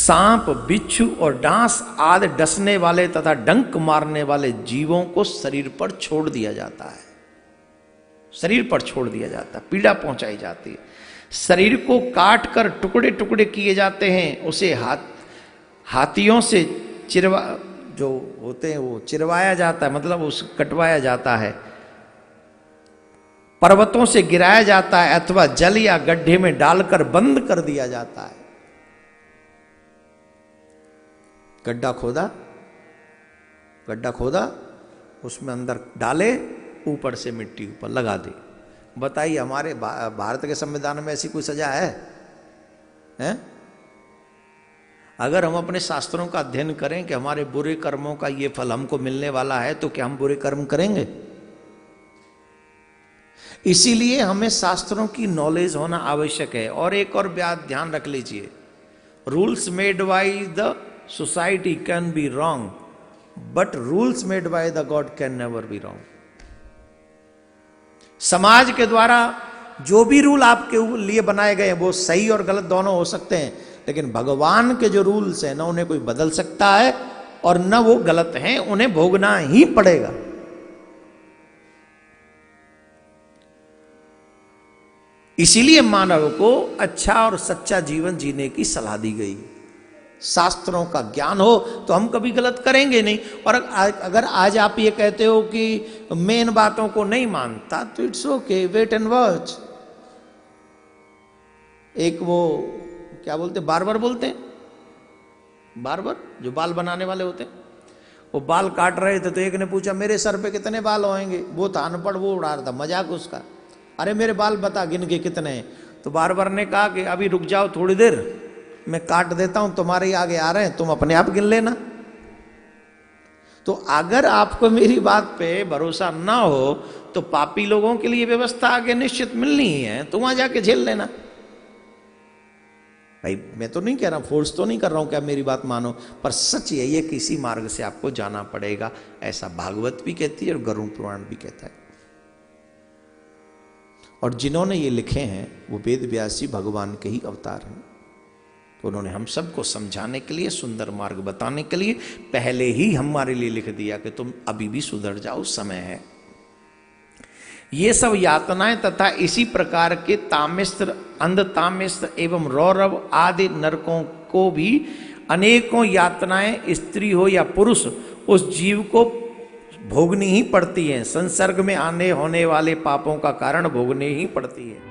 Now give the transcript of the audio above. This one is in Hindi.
सांप, बिच्छू और डांस आदि डसने वाले तथा डंक मारने वाले जीवों को शरीर पर छोड़ दिया जाता है। शरीर पर छोड़ दिया जाता है, पीड़ा पहुंचाई जाती है। शरीर को काट कर टुकड़े टुकड़े किए जाते हैं। उसे हाथियों से जो होते हैं वो चिरवाया जाता है, मतलब उसे कटवाया जाता है। पर्वतों से गिराया जाता है अथवा जल या गड्ढे में डालकर बंद कर दिया जाता है। गड्ढा खोदा, उसमें अंदर डाले, ऊपर से मिट्टी ऊपर लगा दे। बताइए हमारे भारत के संविधान में ऐसी कोई सजा है? अगर हम अपने शास्त्रों का अध्ययन करें कि हमारे बुरे कर्मों का ये फल हमको मिलने वाला है, तो क्या हम बुरे कर्म करेंगे? इसीलिए हमें शास्त्रों की नॉलेज होना आवश्यक है। और एक और बात ध्यान रख लीजिए, rules made by the society can be wrong, but rules made by the God can never be wrong. समाज के द्वारा जो भी रूल आपके लिए बनाए गए हैं वो सही और गलत दोनों हो सकते हैं, लेकिन भगवान के जो रूल्स हैं ना उन्हें कोई बदल सकता है और न वो गलत हैं, उन्हें भोगना ही पड़ेगा। इसीलिए मानव को अच्छा और सच्चा जीवन जीने की सलाह दी गई। शास्त्रों का ज्ञान हो तो हम कभी गलत करेंगे नहीं। और अगर आज आप ये कहते हो कि मेन बातों को नहीं मानता, तो it's okay, wait and watch. एक वो क्या बोलते, बार्बर बोलते हैं, बार्बर जो बाल बनाने वाले होते हैं, वो बाल काट रहे थे तो एक ने पूछा मेरे सर पे कितने बाल होंगे। वो था अनपढ़, वो उड़ा रहा था मजाक उसका, अरे मेरे बाल बता गिन के कितने हैं। तो बार्बर ने कहा कि अभी रुक जाओ थोड़ी देर, मैं काट देता हूं, तुम्हारे आगे आ रहे हैं, तुम अपने आप गिन लेना। तो अगर आपको मेरी बात पे भरोसा ना हो तो पापी लोगों के लिए व्यवस्था आगे निश्चित मिलनी ही है, तो वहां जाके झेल लेना। भाई मैं तो नहीं कह रहा, फोर्स तो नहीं कर रहा हूं कि आप मेरी बात मानो, पर सच यही है किसी मार्ग से आपको जाना पड़ेगा। ऐसा भागवत भी कहती है और गरुड़ पुराण भी कहता है। और जिन्होंने ये लिखे हैं वो वेद व्यास जी भगवान के ही अवतार हैं। तो उन्होंने हम सबको समझाने के लिए, सुंदर मार्ग बताने के लिए पहले ही हमारे लिए लिख दिया कि तुम अभी भी सुधर जाओ, समय है। ये सब यातनाएं तथा इसी प्रकार के तामिस्त्र, अंधतामिस्त्र एवं रौरव आदि नरकों को भी अनेकों यातनाएं स्त्री हो या पुरुष उस जीव को भोगनी ही पड़ती हैं। संसर्ग में आने होने वाले पापों का कारण भोगनी ही पड़ती है।